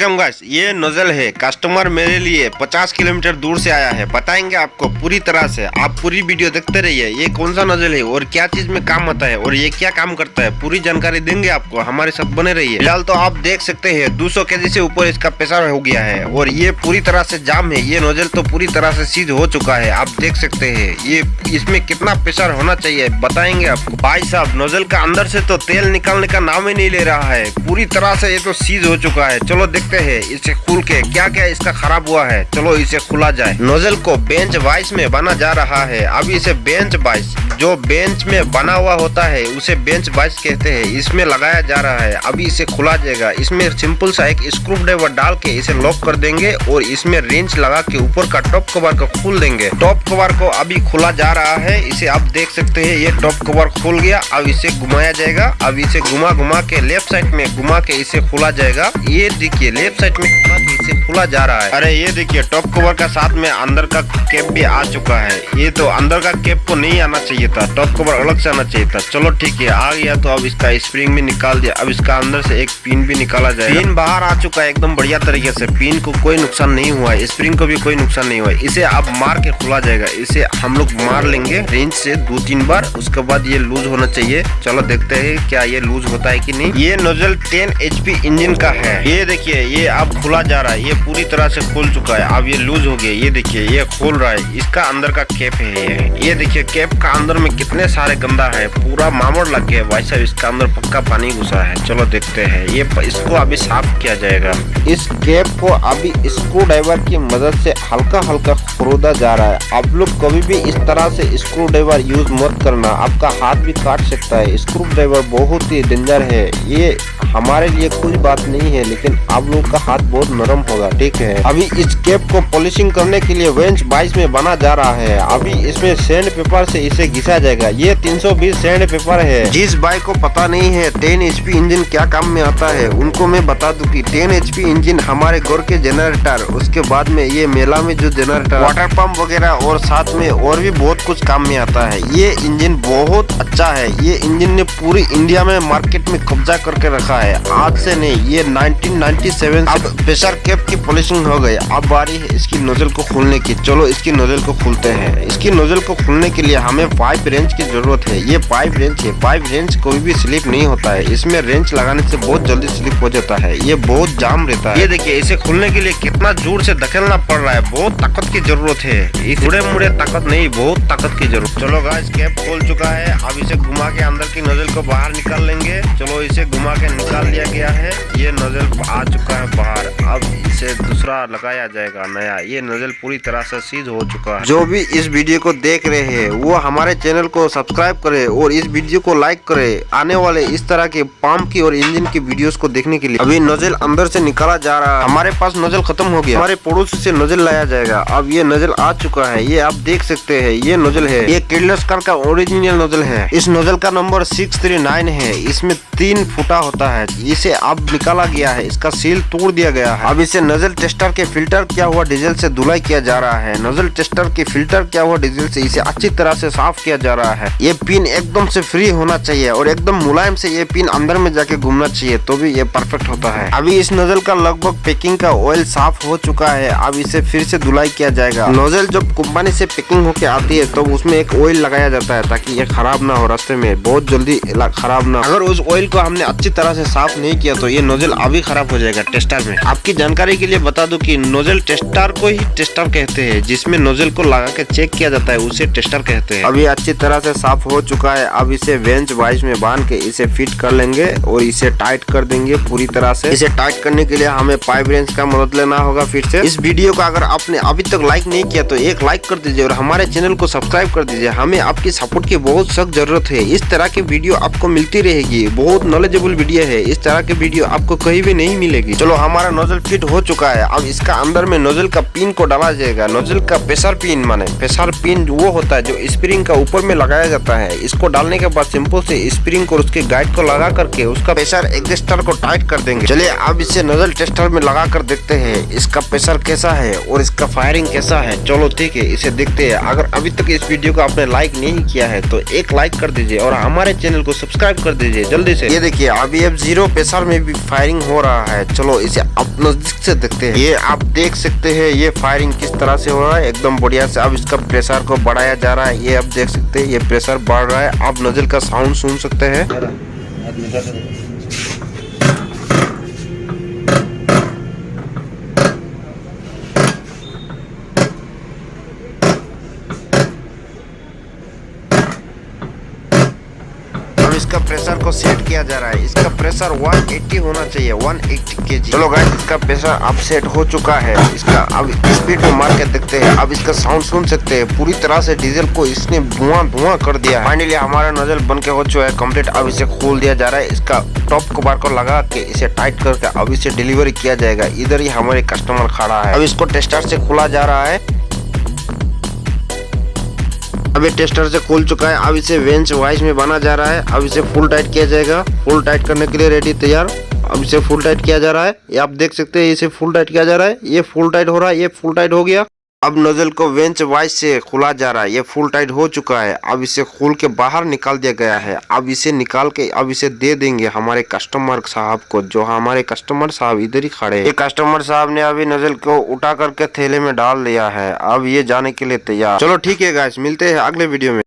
Welcome guys, ये nozzle है। Customer मेरे लिए 50 किलोमीटर दूर से आया है। बताएंगे आपको पूरी तरह से, आप पूरी वीडियो देखते रहिए। ये कौन सा नोजल है और क्या चीज में काम आता है और ये क्या काम करता है, पूरी जानकारी देंगे आपको। हमारे साथ बने रहिए। फिलहाल तो आप देख सकते हैं 200 केजी से ऊपर इसका प्रेशर हो गया है और ये पूरी तरह से जाम है। ये नोजल तो पूरी तरह से सीज हो चुका है। आप देख सकते हैं ये इसमें कितना प्रेशर होना चाहिए बताएंगे आपको। भाई साहब, नोजल का अंदर से तो तेल निकालने का नाम ही नहीं ले रहा है। पूरी तरह से ये तो सीज हो चुका है। चलो देखते हैं इसे खोल के क्या क्या इसका खराब हुआ है। चलो इसे खुला जाए। नोजल को बेंच वाइस में बना जा रहा है। अभी इसे बेंच वाइस, जो बेंच में बना हुआ होता है उसे बेंच वाइस कहते हैं, इसमें लगाया जा रहा है। अभी इसे खुला जाएगा। इसमें सिंपल सा एक स्क्रू ड्राइवर डाल के इसे लॉक कर देंगे और इसमें रेंच लगा के ऊपर का टॉप कवर को खोल देंगे। टॉप कवर को अभी खुला जा रहा है। इसे आप देख सकते हैं ये टॉप कवर खुल गया। अब इसे घुमाया जाएगा। अब इसे घुमा घुमा के लेफ्ट साइड में घुमा के इसे खुला जाएगा। ये देखिए लेफ्ट साइड में घुमा के इसे खुला जा रहा है। अरे ये देखिए टॉप कवर का साथ में अंदर का कैप भी आ चुका है। ये तो अंदर का कैप को नहीं आना चाहिए था, टॉप कवर अलग से आना चाहिए था। चलो ठीक है, आ गया। तो अब इसका स्प्रिंग भी निकाल दिया। अब इसका अंदर से एक पिन भी निकाला जाएगा। पिन बाहर आ चुका है एकदम बढ़िया तरीके से। पिन को कोई नुकसान नहीं हुआ है, स्प्रिंग को भी कोई नुकसान नहीं हुआ है। इसे अब मार के खुला जाएगा। इसे हम लोग मार लेंगे रेंच से 2-3 बार। उसके बाद ये लूज होना चाहिए। चलो देखते हैं क्या ये लूज होता है कि नहीं। ये नोजल 10 HP इंजन का है। ये देखिए ये अब खुला जा रहा है। ये पूरी तरह से खुल चुका है। अब ये लूज हो गया। ये देखिए ये खोल रहा है। इसका अंदर का कैप है। ये देखिए कैप का अंदर में कितने सारे गंदा है, पूरा मामड़ लग गया भाई साहब। इसका अंदर पक्का पानी घुसा है। चलो देखते हैं ये इसको अभी साफ किया जाएगा। इस कैप को अभी स्क्रू ड्राइवर की मदद से हल्का हल्का खोदा जा रहा है। आप लोग कभी भी इस तरह से स्क्रू ड्राइवर यूज मत करना, आपका हाथ भी काट सकता है। स्क्रू ड्राइवर बहुत ही डेंजर है। ये हमारे लिए कुछ बात नहीं है, लेकिन आप लोग का हाथ बहुत नरम होगा, ठीक है। अभी इस कैप को पॉलिशिंग करने के लिए बेंच वाइस में बना जा रहा है। अभी इसमें सैंड पेपर से इसे घिसा जाएगा। ये 320 सैंड पेपर है। जिस भाई को पता नहीं है 10 HP इंजन क्या काम में आता है, उनको मैं बता दूं कि 10 HP इंजन हमारे घर के जनरेटर, उसके बाद में ये मेला में जो जनरेटर, वाटर पंप वगैरह और साथ में और भी बहुत कुछ काम में आता है। ये इंजन बहुत अच्छा है। ये इंजन ने पूरी इंडिया में मार्केट में कब्जा करके रखा है। आज से नहीं, ये 1997 अब प्रेशर कैप की पॉलिशिंग हो गई। अब बारी है इसकी नोजल को खोलने की। चलो इसकी नोजल को खोलते हैं। इसकी नोजल को खोलने के लिए हमें पाइप रेंच की जरूरत है। ये पाइप रेंच है। पाइप रेंच कोई भी स्लिप नहीं होता है। इसमें रेंच लगाने से बहुत जल्दी स्लिप हो जाता है। ये बहुत जाम रहता है। ये देखिए इसे खोलने के लिए कितना जोर से धकेलना पड़ रहा है। बहुत ताकत की जरूरत है। थोड़े मुड़े ताकत नहीं, बहुत ताकत की जरूरत। चलो गाइस कैप खोल चुका है। अब इसे घुमा के अंदर की नोजल को बाहर निकाल लेंगे। चलो इसे घुमा के निकाल लिया गया है। ये नोजल आ चुका है बाहर। अब इसे दूसरा लगाया जाएगा नया। ये नोजल पूरी तरह से सीज हो चुका है। जो भी इस वीडियो को देख रहे हैं वो हमारे चैनल को सब्सक्राइब करे और इस वीडियो को लाइक करे। आने वाले इस तरह के पंप की और इंजन की वीडियोस को देखने के लिए। अभी नोजल अंदर से निकाला जा रहा है। हमारे पास नोजल खत्म हो गया। हमारे पड़ोसी से नोजल लाया जाएगा। अब ये नोजल आ चुका है। ये आप देख सकते हैं ये नोजल है। ये किर्लोस्कर का ओरिजिनल नोजल है। इस नोजल का नंबर 639 है। इसमें 3 फुटा होता है। इसे अब निकाला गया है। इसका सील तोड़ दिया गया है। अब इसे नोजल टेस्टर के फिल्टर किया हुआ डीजल से धुलाई किया जा रहा है। नोजल टेस्टर के फिल्टर किया हुआ डीजल से इसे अच्छी तरह से साफ किया जा रहा है। ये पिन एकदम से फ्री होना चाहिए और एकदम मुलायम से ये पिन अंदर में जाके घूमना चाहिए, तो भी ये परफेक्ट होता है। अभी इस नोजल का लगभग पैकिंग का ऑयल साफ हो चुका है। अब इसे फिर से धुलाई किया जाएगा। नोजल जब कंपनी से पैकिंग होके आती है तो उसमें एक ऑयल लगाया जाता है ताकि ये खराब ना हो, रास्ते में बहुत जल्दी खराब ना। अगर उस ऑयल को हमने अच्छी तरह से साफ नहीं किया तो ये नोजल अभी खराब हो जाएगा टेस्टर में। आपकी जानकारी के लिए बता दूं कि नोजल टेस्टर को ही टेस्टर कहते हैं। जिसमें नोजल को लगा के चेक किया जाता है उसे टेस्टर कहते हैं। अभी अच्छी तरह से साफ हो चुका है। अब इसे बेंच वाइस में बांध के इसे फिट कर लेंगे और इसे टाइट कर देंगे पूरी तरह से। इसे टाइट करने के लिए हमें पाइप रेंच का मदद लेना होगा फिर से। इस वीडियो को अगर आपने अभी तक लाइक नहीं किया तो एक लाइक कर दीजिए और हमारे चैनल को सब्सक्राइब कर दीजिए। हमें आपकी सपोर्ट की बहुत सख्त जरूरत है। इस तरह की वीडियो आपको मिलती रहेगी। बहुत नॉलेजेबल वीडियो है। इस तरह की वीडियो आपको कहीं भी नहीं मिलेगी। चलो हमारा नोजल फिट हो चुका है। अब इसका अंदर में नोजल का पिन को डाला जाएगा। नोजल का प्रेशर पिन माने प्रेशर पिन वो होता है जो स्प्रिंग का ऊपर में लगाया जाता है। इसको डालने के बाद सिंपल से स्प्रिंग को उसके गाइड को लगा करके उसका प्रेशर एडजस्टर को टाइट कर देंगे। चलिए अब इसे नोजल टेस्टर में लगा कर देखते हैं इसका प्रेशर कैसा है और इसका फायरिंग कैसा है। चलो ठीक है, इसे देखते हैं। अगर अभी तक इस वीडियो को आपने लाइक नहीं किया है तो एक लाइक कर दीजिए और हमारे चैनल को सब्सक्राइब कर दीजिए जल्दी से। ये देखिए अभी अब 0 प्रेशर में भी फायरिंग हो रहा है। चलो इसे आप नजदीक से देखते हैं। ये आप देख सकते हैं ये फायरिंग किस तरह से हो रहा है, एकदम बढ़िया से। अब इसका प्रेशर को बढ़ाया जा रहा है। ये आप देख सकते हैं ये प्रेशर बढ़ रहा है। आप नोजल का साउंड सुन सकते हैं। अब इसका प्रेशर को सेट किया जा रहा है। इसका प्रेशर 180 होना चाहिए, 180 kg। चलो गाइस इसका प्रेशर अब सेट हो चुका है। इसका अब स्पीड में मार के देखते हैं। अब इसका साउंड सुन सकते हैं। पूरी तरह से डीजल को इसने धुआं कर दिया है। फाइनली हमारा नोजल बन के हो चुका है कंप्लीट। अब इसे खोल दिया जा रहा है। इसका टॉप कवर को लगा के इसे टाइट करके अब इसे डिलीवरी किया जाएगा। इधर ही हमारे कस्टमर खड़ा है। अब इसको टेस्टर से खोला जा रहा है। अब ये टेस्टर से खुल चुका है। अब इसे वेंच वाइज में बना जा रहा है। अब इसे फुल टाइट किया जाएगा। फुल टाइट करने के लिए रेडी तैयार। अब इसे फुल टाइट किया जा रहा है। ये आप देख सकते हैं इसे फुल टाइट किया जा रहा है। ये फुल टाइट हो रहा है। ये फुल टाइट हो गया। अब नोजल को वेंच वाइज से खुला जा रहा है। ये फुल टाइट हो चुका है। अब इसे खोल के बाहर निकाल दिया गया है। अब इसे निकाल के अब इसे दे देंगे हमारे कस्टमर साहब को, जो हमारे कस्टमर साहब इधर ही खड़े हैं। ये कस्टमर साहब ने अभी नोजल को उठा करके थैले में डाल लिया है। अब ये जाने के लिए तैयार। चलो ठीक है गाइस, मिलते हैं अगले वीडियो में।